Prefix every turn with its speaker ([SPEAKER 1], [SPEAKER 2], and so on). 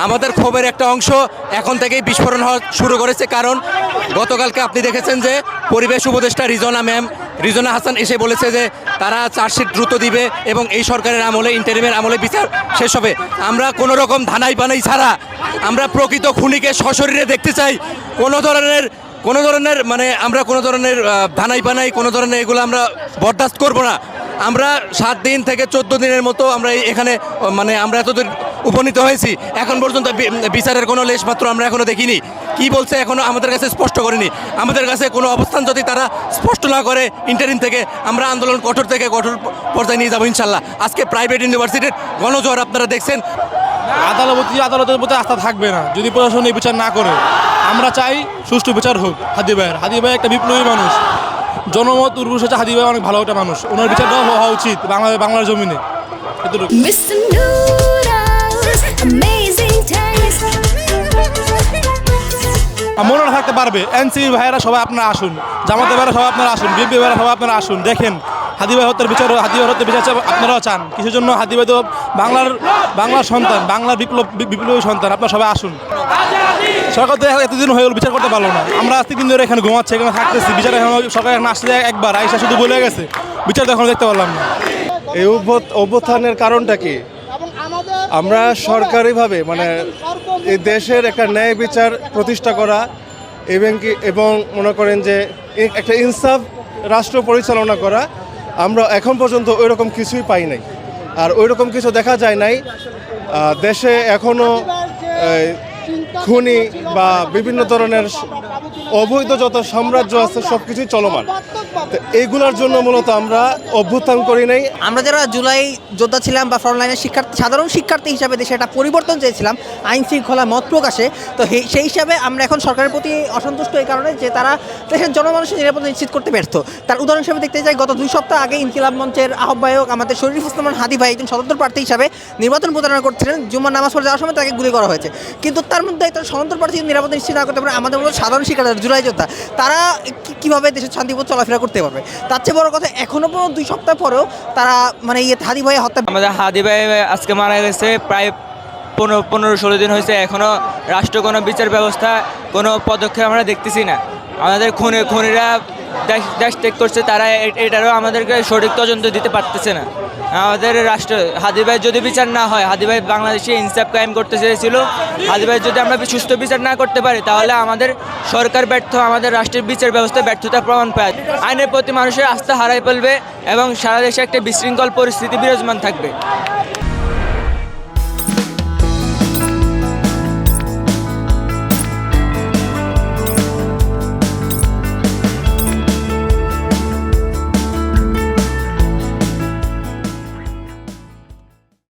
[SPEAKER 1] আমাদের ক্ষোভের একটা অংশ এখন থেকেই বিস্ফোরণ হওয়া শুরু করেছে। কারণ গতকালকে আপনি দেখেছেন যে পরিবেশ উপদেষ্টা রিজনা হাসান এসে বলেছে যে তারা চার্জশিট দ্রুত দিবে এবং এই সরকারের আমলে ইন্টারিমের আমলে বিচার শেষ হবে। আমরা কোনো রকম ধানাই পানাই ছাড়া আমরা প্রকৃত খুনিকে সশরীরে দেখতে চাই। কোনো ধরনের মানে আমরা কোনো ধরনের ধানাই পানাই কোনো ধরনের এগুলো আমরা বরদাস্ত করব না। আমরা 7 দিন থেকে 14 দিনের মতো আমরা এখানে মানে আমরা এতদূর উপনীত হয়েছি, এখন পর্যন্ত বিচারের কোনো লেশমাত্র আমরা এখনও দেখিনি। কি বলছে এখনও আমাদের কাছে স্পষ্ট করেনি। আমাদের কাছে কোনো অবস্থান যদি তারা স্পষ্ট না করে ইন্টারিম থেকে, আমরা আন্দোলন কঠোর থেকে কঠোর পর্যায়ে নিয়ে যাবো ইনশাল্লাহ। আজকে প্রাইভেট ইউনিভার্সিটির গণজোয়ার আপনারা দেখছেন।
[SPEAKER 2] আদালতের প্রতি আস্থা থাকবে না যদি প্রশাসন এই বিচার না করে। আমরা চাই সুষ্ঠু বিচার হোক। হাদি ভাই একটা বিপ্লবী মানুষ, জনমত উর্বশ হচ্ছে। হাদি ভাই অনেক ভালো একটা মানুষ, ওনার বিচারটাও হওয়া উচিত বাংলার জমিনে।
[SPEAKER 3] Mr. Noodles, amazing taste.
[SPEAKER 2] মনে থাকতে পারবে এনসিপি ভাইয়েরা সবাই আপনারা আসুন, জামাতে ভাইয়েরা সবাই আপনারা আসুন, বিএনপি ভাইয়েরা সবাই আপনারা আসুন। দেখেন হাদি ভাই হত্যার বিচার আপনারাও চান। কিসের জন্য? হাদি ভাই তো বাংলার সন্তান, বাংলার বিপ্লবী সন্তান। আপনারা সবাই আসুন। সরকার তো এতদিন হয়ে গেল বিচার করতে পারলো না। আমরা আজ 3 দিন ধরে এখানে ঘুমাচ্ছি, এখানে থাকতেছি। বিচার এখন সরকার এখন আসলে একবার আইসা শুধু বলে গেছে, বিচার তো এখন দেখতে পারলাম না।
[SPEAKER 4] এই অভ্যুত্থানের কারণটা কি? আমরা সরকারিভাবে মানে এই দেশের একটা ন্যায় বিচার প্রতিষ্ঠা করা এবং মনে করেন যে একটা ইনসাফ রাষ্ট্র পরিচালনা করা, আমরা এখন পর্যন্ত ওই রকম কিছুই পাই নাই। আর ওই রকম কিছু দেখা যায় নাই। দেশে এখনও খুনি বা বিভিন্ন ধরনের অবৈধ যত সাম্রাজ্য আছে সব কিছুই চলমান। তো এইগুলোর জন্য মূলত আমরা অভ্যুত্থান করি নাই।
[SPEAKER 5] আমরা যারা জুলাই যোদ্ধা ছিলাম বা ফ্রন্টলাইনের সাধারণ শিক্ষার্থী হিসাবে দেশে একটা পরিবর্তন চেয়েছিলাম, আইন শৃঙ্খলা মত প্রকাশে, তো সেই হিসাবে আমরা এখন সরকারের প্রতি অসন্তুষ্ট এই কারণে যে তারা দেশের জনমানুষের নিরাপত্তা নিশ্চিত করতে ব্যর্থ। তার উদাহরণ হিসেবে দেখতে চাই, গত 2 সপ্তাহ আগে ইনকিলাব মঞ্চের আহ্বায়ক আমাদের শরীফ ওসমান হাদি ভাই একজন স্বতন্ত্র প্রার্থী হিসাবে নির্বাচন প্রচারণা করছিলেন। জুম্মার নামাজ পড়ে যাওয়ার সময় তাকে গুলি করা হয়েছে। কিন্তু তার মধ্যে তার স্বতন্ত্র প্রার্থী নিরাপত্তা নিশ্চিত না করতে পারে, আমাদের মতো সাধারণ শিক্ষার্থী জুলাই যোদ্ধা তারা কীভাবে দেশের শান্তিপূর্ণ চলাফেরা করতে পারবে? তার চেয়ে বড় কথা, এখনও পর্যন্ত 2 সপ্তাহ পরেও তারা মানে হাদি ভাই হত্যা।
[SPEAKER 6] আমাদের হাদি ভাই আজকে মারা গেছে, প্রায় 15-16 দিন হয়েছে। এখনও রাষ্ট্র কোনো বিচার ব্যবস্থা কোনো পদক্ষেপ আমরা দেখতেছি না। আমাদের খুনিরা দেশ ত্যাগ করছে, তারা এটারও আমাদেরকে সঠিক তদন্ত দিতে পারতেছে না। আমাদের রাষ্ট্র হাদি ভাই যদি বিচার না হয়, হাদি ভাই বাংলাদেশে ইনসাফ কায়েম করতে চেয়েছিল, হাদি ভাই যদি আমরা সুস্থ বিচার না করতে পারি, তাহলে আমাদের সরকার ব্যর্থ, আমাদের রাষ্ট্রের বিচার ব্যবস্থা ব্যর্থতার প্রমাণ পায়। আইনের প্রতি মানুষের আস্থা হারাই ফেলবে এবং সারা দেশে একটা বিশৃঙ্খল পরিস্থিতি বিরাজমান থাকবে।